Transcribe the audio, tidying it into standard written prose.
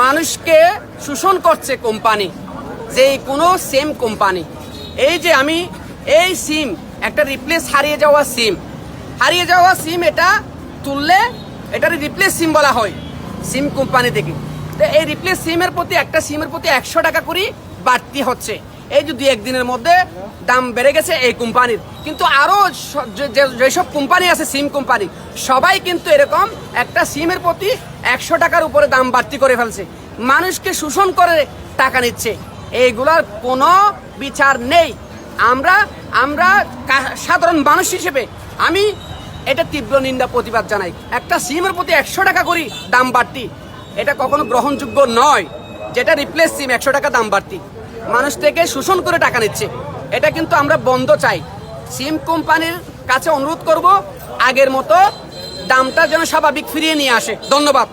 মানুষকে শোষণ করছে কোম্পানি, যে কোনো সেম কোম্পানি। এই যে আমি এই সিম একটা রিপ্লেস হারিয়ে যাওয়া সিম এটা তুললে এটার রিপ্লেস সিম বলা হয় সিম কোম্পানি থেকে। তো এই রিপ্লেস সিমের প্রতি একটা সিমের প্রতি 100 টাকা করে বাড়তি হচ্ছে। এই যে 2-1 দিনের মধ্যে দাম বেড়ে গেছে এই কোম্পানির। কিন্তু আরও যেসব কোম্পানি আছে সিম কোম্পানি, সবাই কিন্তু এরকম একটা সিমের প্রতি 100 টাকার উপরে দাম বাড়তি করে ফেলছে, মানুষকে শোষণ করে টাকা নিচ্ছে। এইগুলার কোনো বিচার নেই। আমরা সাধারণ মানুষ হিসেবে আমি এটা তীব্র নিন্দা প্রতিবাদ জানাই। একটা সিমের প্রতি 100 টাকা করে দাম বাড়তি, এটা কখনো গ্রহণযোগ্য নয়। যেটা রিপ্লেস সিম 100 টাকা দাম বাড়তি, মানুষ থেকে শোষণ করে টাকা নিচ্ছে। এটা কিন্তু আমরা বন্ধ চাই। সিম কোম্পানির কাছে অনুরোধ করব আগের মতো দামটা যেন স্বাভাবিক ফিরিয়ে নিয়ে আসে। ধন্যবাদ।